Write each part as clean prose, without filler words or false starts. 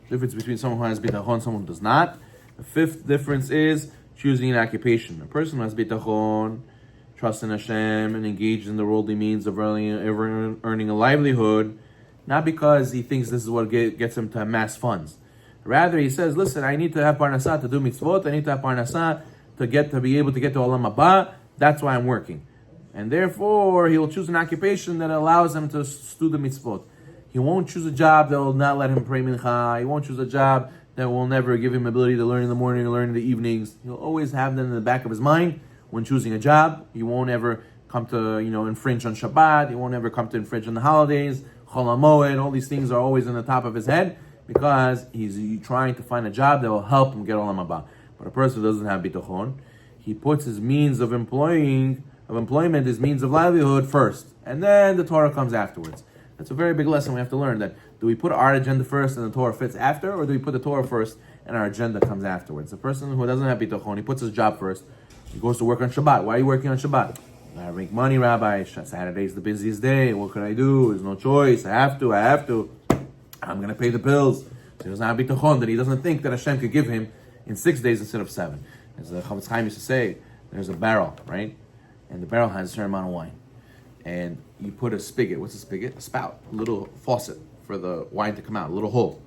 Difference between someone who has bitachon and someone who does not. The fifth difference is choosing an occupation. A person who has bitachon, trusts in Hashem, and engaged in the worldly means of earning a livelihood, not because he thinks this is what gets him to amass funds. Rather, he says, listen, I need to have parnasah to do mitzvot, I need to have parnasah to be able to get to olam haba, that's why I'm working. And therefore, he will choose an occupation that allows him to do the mitzvot. He won't choose a job that will not let him pray mincha. He won't choose a job that will never give him ability to learn in the morning or learn in the evenings. He'll always have them in the back of his mind when choosing a job. He won't ever come to, infringe on Shabbat. He won't ever come to infringe on the holidays. Chol HaMoed, all these things are always in the top of his head because he's trying to find a job that will help him get olam haba. But a person who doesn't have bitachon, he puts his means of employment, his means of livelihood first, and then the Torah comes afterwards. That's a very big lesson we have to learn, that do we put our agenda first and the Torah fits after, or do we put the Torah first and our agenda comes afterwards? The person who doesn't have bitachon, he puts his job first. He goes to work on Shabbat. Why are you working on Shabbat? I make money, Rabbi. Saturday's the busiest day. What can I do? There's no choice. I have to. I'm going to pay the bills. So he doesn't have bitachon, that he doesn't think that Hashem could give him in 6 days instead of 7. As the Chavetz Chaim used to say, there's a barrel, right? And the barrel has a certain amount of wine. And you put a spigot. What's a spigot? A spout. A little faucet for the wine to come out. A little hole.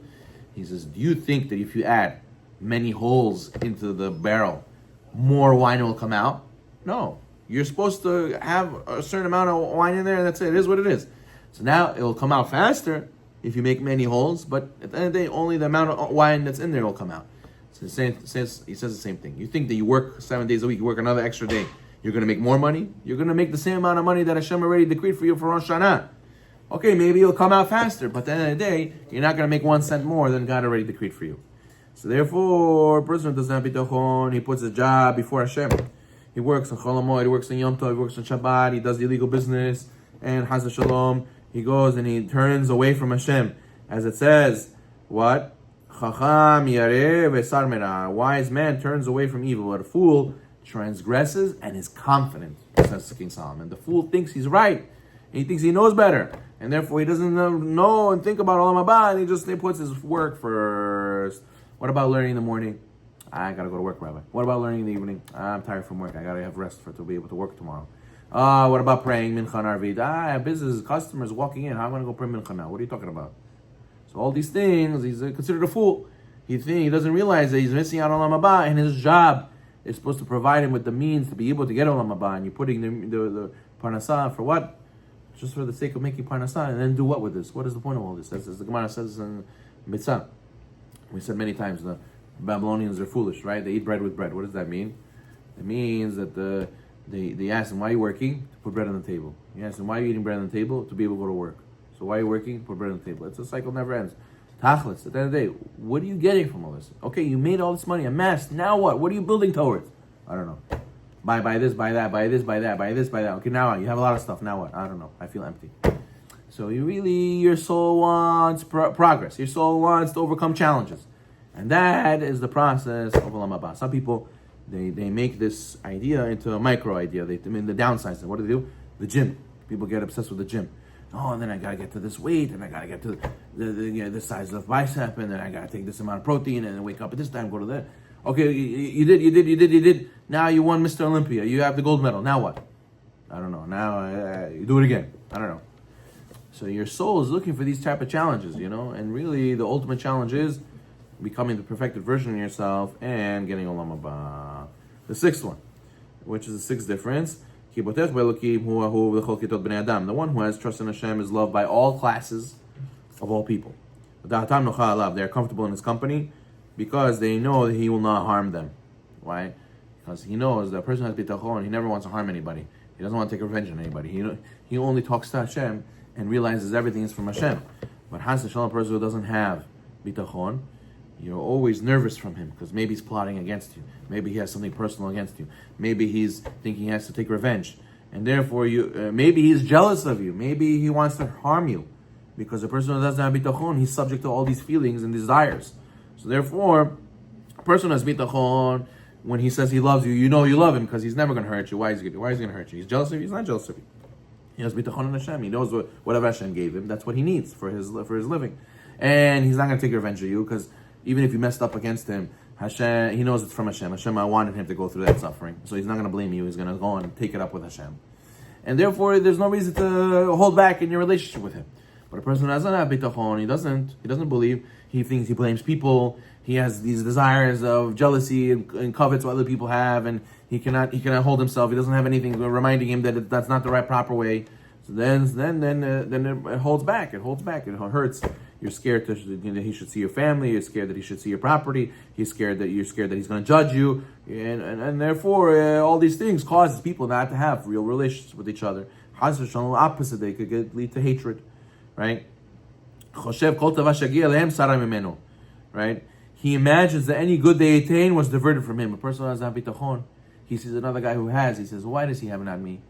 He says, do you think that if you add many holes into the barrel, more wine will come out? No. You're supposed to have a certain amount of wine in there, and that's it. It is what it is. So now it will come out faster if you make many holes, but at the end of the day, only the amount of wine that's in there will come out. So he says the same thing. You think that you work 7 days a week, you work another extra day, you're going to make more money? You're going to make the same amount of money that Hashem already decreed for you for Rosh Hashanah. Okay, maybe it'll come out faster, but at the end of the day, you're not going to make 1 cent more than God already decreed for you. So therefore, a person who doesn't have bitachon, he puts his job before Hashem. He works on Chol HaMoed, he works on Yom Tov, he works on Shabbat, he does the illegal business, and Chas Shalom, he goes and he turns away from Hashem. As it says, what? Chacham yareh v'sar merah. A wise man turns away from evil, but a fool transgresses and is confident, says King Solomon. The fool thinks he's right, and he thinks he knows better, and therefore he doesn't know and think about Olam Haba, and he puts his work first. What about learning in the morning? I gotta go to work, Rabbi. What about learning in the evening? I'm tired from work. I gotta have rest to be able to work tomorrow. What about praying Mincha and Arvit? I have business, customers walking in. How am I gonna go pray Mincha now? What are you talking about? So all these things, he's considered a fool. He doesn't realize that he's missing out on Olam Haba, and his job is supposed to provide him with the means to be able to get Olam Haba, and you're putting the parnasah for what? Just for the sake of making parnasah, and then do what with this? What is the point of all this? As the Gemara says in Mitzvah. We said many times, the Babylonians are foolish, right? They eat bread with bread. What does that mean? It means that they ask them, why are you working? To put bread on the table. You ask them, why are you eating bread on the table? To be able to go to work. So why are you working? Put bread on the table. It's a cycle, never ends. Tachlis, at the end of the day, what are you getting from all this? Okay, you made all this money, amassed. Now what? What are you building towards? I don't know. Buy this, buy that, buy this, buy that, buy this, buy that. Okay, now you have a lot of stuff. Now what? I don't know. I feel empty. So your soul wants progress. Your soul wants to overcome challenges. And that is the process of Olam Haba. Some people, they make this idea into a micro idea. The downsides. What do? The gym. People get obsessed with the gym. Oh, and then I gotta get to this weight, and I gotta get to this size of bicep, and then I gotta take this amount of protein, and then wake up at this time, go to that. Okay, you did. Now you won Mr. Olympia. You have the gold medal. Now what? I don't know. Now you do it again. I don't know. So your soul is looking for these type of challenges, and really the ultimate challenge is becoming the perfected version of yourself and getting Olam Haba. The sixth one, which is the sixth difference. The one who has trust in Hashem is loved by all classes of all people. They are comfortable in his company because they know that he will not harm them. Why? Because he knows that a person has bitachon, he never wants to harm anybody. He doesn't want to take revenge on anybody. He only talks to Hashem and realizes everything is from Hashem. But Has Shalom, a person who doesn't have bitachon, you're always nervous from him because maybe he's plotting against you. Maybe he has something personal against you. Maybe he's thinking he has to take revenge. And therefore, maybe he's jealous of you. Maybe he wants to harm you. Because a person who doesn't have bitachon, he's subject to all these feelings and desires. So therefore, a person who has bitachon, when he says he loves you, you know you love him because he's never going to hurt you. Why is he going to hurt you? He's jealous of you? He's not jealous of you. He has bitachon in Hashem. He knows whatever Hashem gave him, that's what he needs for his living. and he's not going to take revenge of you, because even if you messed up against him, Hashem, he knows it's from Hashem. Hashem, I wanted him to go through that suffering, so he's not going to blame you. He's going to go and take it up with Hashem, and therefore there's no reason to hold back in your relationship with him. But a person who doesn't have bitachon, he doesn't believe. He thinks, he blames people. He has these desires of jealousy and covets what other people have, and he cannot hold himself. He doesn't have anything reminding him that that's not the right proper way. So then it holds back. It hurts. You're scared that he should see your family. You're scared that he should see your property. You're scared that he's going to judge you, and therefore all these things causes people not to have real relations with each other. Opposite, they could lead to hatred, right? Right? He imagines that any good they attain was diverted from him. A person who has bitachon, he sees another guy who has. He says, why does he have not me?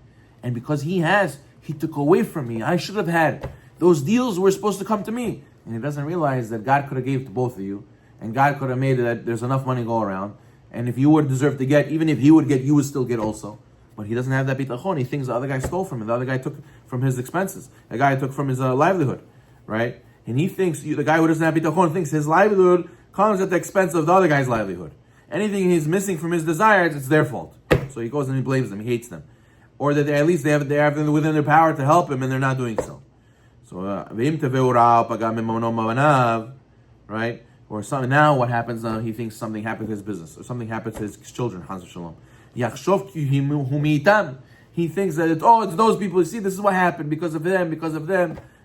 And because he has, he took away from me. I should have had. Those deals were supposed to come to me. And he doesn't realize that God could have gave to both of you. And God could have made it that there's enough money to go around. And if you would deserve to get, even if he would get, you would still get also. But he doesn't have that bitachon. He thinks the other guy stole from him. The other guy took from his expenses. The guy took from his livelihood. Right? And he thinks, the guy who doesn't have bitachon thinks his livelihood comes at the expense of the other guy's livelihood. Anything he's missing from his desires, it's their fault. So he goes and he blames them, he hates them. Or that at least they have within their power to help him, and they're not doing so. So, right? Or something. Now what happens now, he thinks something happened to his business, or something happened to his children, Chas v'shalom. He thinks that it's those people. You see, this is what happened because of them.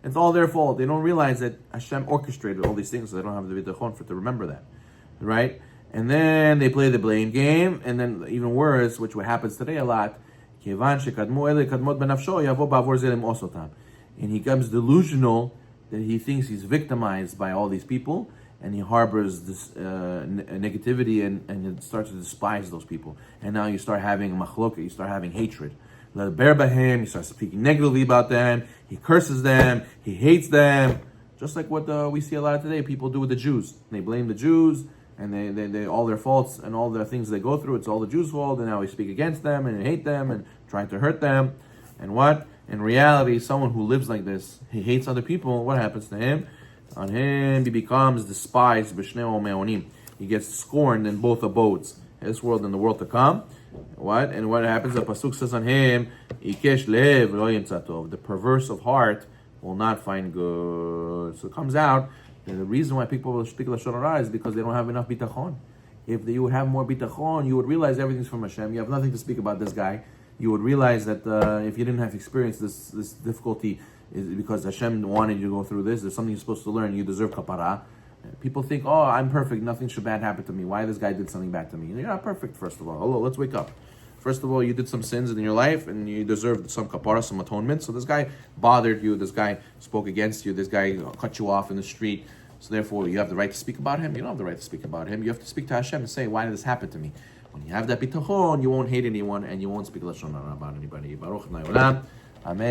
It's all their fault. They don't realize that Hashem orchestrated all these things, so they don't have the bitachon to remember that, right? And then they play the blame game, and then even worse, which happens today a lot, and he becomes delusional that he thinks he's victimized by all these people, and he harbors this negativity, and he starts to despise those people. And now you start having machloka, you start having hatred. He starts speaking negatively about them, he curses them, he hates them, just like what we see a lot of today people do with the Jews. They blame the Jews, and they all their faults and all the things they go through, it's all the Jews' fault, and now we speak against them and hate them and trying to hurt them. And what? In reality, someone who lives like this, he hates other people, what happens to him? On him, he becomes despised, he gets scorned in both abodes, this world and the world to come. What? And what happens? The pasuk says on him, the perverse of heart will not find good. So it comes out that the reason why people speak Lashon Hara is because they don't have enough bitachon. If you would have more bitachon, you would realize everything's from Hashem. You have nothing to speak about this guy. You would realize that if you didn't have experienced this difficulty, is because Hashem wanted you to go through this. There's something you're supposed to learn. You deserve kapara. People think, I'm perfect. Nothing should bad happen to me. Why this guy did something bad to me? You're not perfect, first of all. Hello, let's wake up. First of all, you did some sins in your life, and you deserved some kapara, some atonement. So this guy bothered you. This guy spoke against you. This guy cut you off in the street. So therefore, you have the right to speak about him. You don't have the right to speak about him. You have to speak to Hashem and say, why did this happen to me? When you have that bitachon, you won't hate anyone, and you won't speak lashon hara about anybody. Baruch Adonai Olam. Amen.